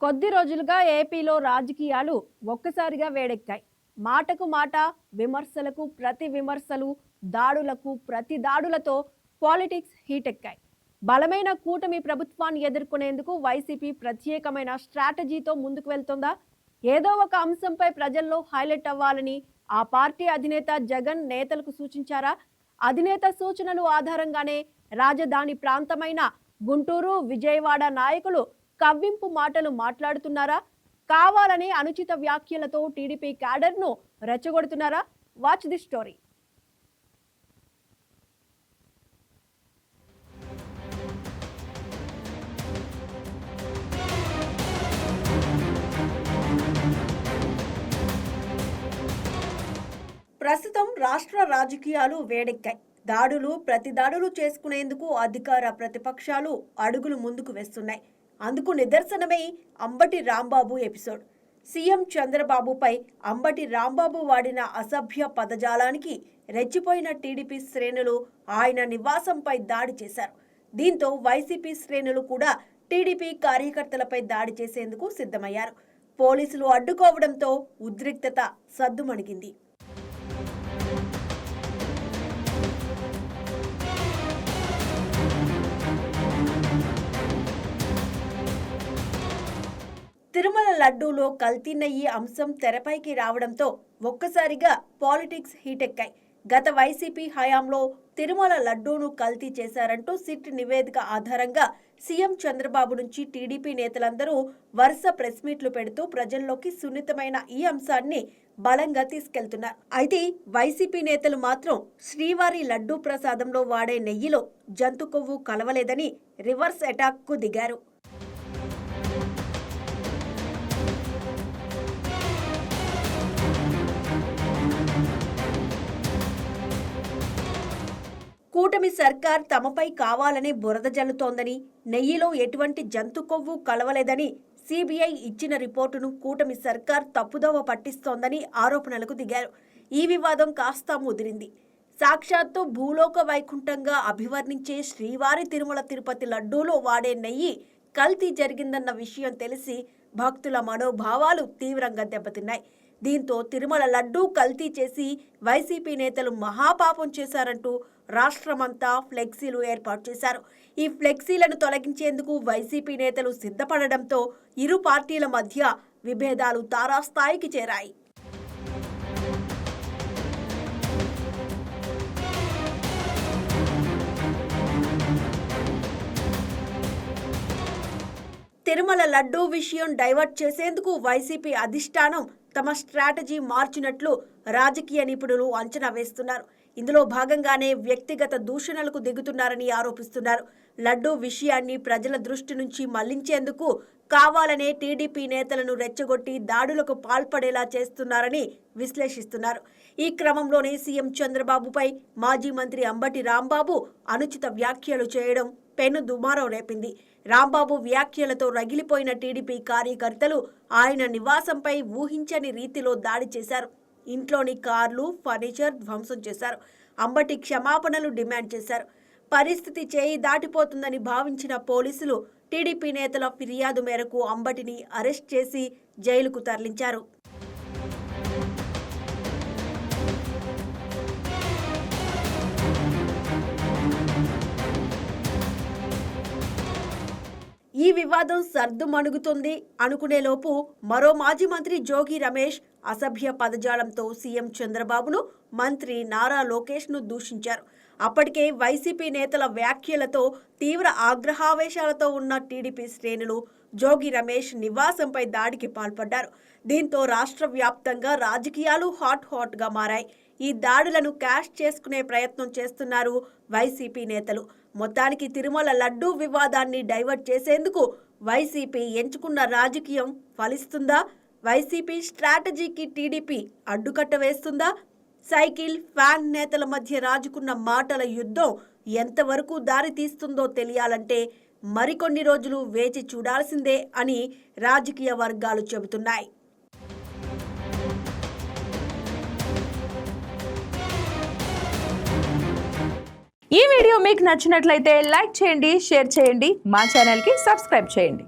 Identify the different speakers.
Speaker 1: కొద్ది రోజులుగా ఏపీలో రాజకీయాలు ఒక్కసారిగా వేడెక్కాయి. మాటకు మాట, విమర్శలకు ప్రతి విమర్శలు, దాడులకు ప్రతి దాడులతో పాలిటిక్స్ హీటెక్కాయి. బలమైన కూటమి ప్రభుత్వాన్ని ఎదుర్కొనేందుకు వైసీపీ ప్రత్యేకమైన స్ట్రాటజీతో ముందుకు వెళ్తుందా? ఏదో ఒక అంశంపై ప్రజల్లో హైలైట్ అవ్వాలని ఆ పార్టీ అధినేత జగన్ నేతలకు సూచించారా? అధినేత సూచనలు ఆధారంగానే రాజధాని ప్రాంతమైన గుంటూరు, విజయవాడ నాయకులు కవ్వింపు మాటలు మాట్లాడుతున్నారా? కావాలని అనుచిత వ్యాఖ్యలతో టీడీపీ క్యాడర్ను రెచ్చగొడుతున్నారా? Watch the story. ప్రస్తుతం రాష్ట్ర రాజకీయాలు వేడెక్కాయి. ప్రతి దాడులు చేసుకునేందుకు అధికార ప్రతిపక్షాలు అడుగులు ముందుకు వేస్తున్నాయి. అందుకు నిదర్శనమే అంబటి రాంబాబు ఎపిసోడ్. సీఎం చంద్రబాబుపై అంబటి రాంబాబు వాడిన అసభ్య పదజాలానికి రెచ్చిపోయిన టీడీపీ శ్రేణులు ఆయన నివాసంపై దాడి చేశారు. దీంతో వైసీపీ శ్రేణులు కూడా టీడీపీ కార్యకర్తలపై దాడి చేసేందుకు సిద్ధమయ్యారు. పోలీసులు అడ్డుకోవడంతో ఉద్రిక్తత సద్దుమణిగింది. తిరుమల లడ్డూలో కల్తీ నెయ్యి అంశం తెరపైకి రావడంతో ఒక్కసారిగా పాలిటిక్స్ హీటెక్కాయి. గత వైసీపీ హయాంలో తిరుమల లడ్డూను కల్తీ చేశారంటూ సిట్ నివేదిక ఆధారంగా సీఎం చంద్రబాబు నుంచి టీడీపీ నేతలందరూ వరుస ప్రెస్ మీట్లు పెడుతూ ప్రజల్లోకి సున్నితమైన ఈ అంశాన్ని బలంగా తీసుకెళ్తున్నారు. అయితే వైసీపీ నేతలు మాత్రం శ్రీవారి లడ్డూ ప్రసాదంలో వాడే నెయ్యిలో జంతు కొవ్వు కలవలేదని రివర్స్ అటాక్ కు దిగారు. కూటమి సర్కార్ తమపై కావాలనే బురద జల్లుతోందని, నెయ్యిలో ఎటువంటి జంతు కొవ్వు కలవలేదని సిబిఐ ఇచ్చిన రిపోర్టును కూటమి సర్కార్ తప్పుదోవ పట్టిస్తోందని ఆరోపణలకు దిగారు. ఈ వివాదం కాస్త ముదిరింది. సాక్షాత్తు భూలోక వైకుంఠంగా అభివర్ణించే శ్రీవారి తిరుమల తిరుపతి లడ్డూలో వాడే నెయ్యి కల్తీ జరిగిందన్న విషయం తెలిసి భక్తుల మనోభావాలు తీవ్రంగా దెబ్బతిన్నాయి. దీంతో తిరుమల లడ్డూ కల్తీ చేసి వైసీపీ నేతలు మహాపాపం చేశారంటూ రాష్ట్రమంతా ఫ్లెక్సీలు ఏర్పాటు చేశారు. ఈ ఫ్లెక్సీలను తొలగించేందుకు వైసీపీ నేతలు సిద్ధపడడంతో ఇరు పార్టీల మధ్య విభేదాలు తారాస్థాయికి చేరాయి. తిరుమల లడ్డూ విషయం డైవర్ట్ చేసేందుకు వైసీపీ అధిష్టానం తమ స్ట్రాటజీ మార్చినట్లు రాజకీయ నిపుణులు అంచనా వేస్తున్నారు. ఇందులో భాగంగానే వ్యక్తిగత దూషణలకు దిగుతున్నారని ఆరోపిస్తున్నారు. లడ్డూ విషయాన్ని ప్రజల దృష్టి నుంచి మళ్లించేందుకు కావాలనే టీడీపీ నేతలను రెచ్చగొట్టి దాడులకు పాల్పడేలా చేస్తున్నారని విశ్లేషిస్తున్నారు. ఈ క్రమంలోనే సీఎం చంద్రబాబుపై మాజీ మంత్రి అంబటి రాంబాబు అనుచిత వ్యాఖ్యలు చేయడం పెను దుమారం రేపింది. రాంబాబు వ్యాఖ్యలతో రగిలిపోయిన టీడీపీ కార్యకర్తలు ఆయన నివాసంపై ఊహించని రీతిలో దాడి చేశారు. ఇంట్లోని కార్లు, ఫర్నిచర్ ధ్వంసం చేశారు. అంబటి క్షమాపణలు డిమాండ్ చేశారు. పరిస్థితి చేయి దాటిపోతుందని భావించిన పోలీసులు టీడీపీ నేతల ఫిర్యాదు మేరకు అంబటిని అరెస్ట్ చేసి జైలుకు తరలించారు. ఈ వివాదం సర్దుమణుగుతుంది అనుకునేలోపు మరో మాజీ మంత్రి జోగి రమేష్ అసభ్య పదజాలంతో సీఎం చంద్రబాబును, మంత్రి నారా లోకేష్ను దూషించారు. అప్పటికే వైసీపీ నేతల వ్యాఖ్యలతో తీవ్ర ఆగ్రహావేశాలతో ఉన్న టీడీపీ శ్రేణులు జోగి రమేష్ నివాసంపై దాడికి పాల్పడ్డారు. దీంతో రాష్ట్ర వ్యాప్తంగా రాజకీయాలు హాట్గా మారాయి. ఈ దాడులను క్యాష్ చేసుకునే ప్రయత్నం చేస్తున్నారు వైసీపీ నేతలు. మొత్తానికి తిరుమల లడ్డూ వివాదాన్ని డైవర్ట్ చేసేందుకు వైసీపీ ఎంచుకున్న రాజకీయం ఫలిస్తుందా? వైసీపీ స్ట్రాటజీకి టీడీపీ అడ్డుకట్ట వేస్తుందా? సైకిల్, ఫ్యాన్ నేతల మధ్య రాజుకున్న మాటల యుద్ధం ఎంతవరకు దారి తీస్తుందో తెలియాలంటే మరికొన్ని రోజులు వేచి చూడాల్సిందే అని రాజకీయ వర్గాలు చెబుతున్నాయి.
Speaker 2: ఈ వీడియో మీకు నచ్చినట్లయితే లైక్ చేయండి, షేర్ చేయండి, మా ఛానల్కి సబ్స్క్రైబ్ చేయండి.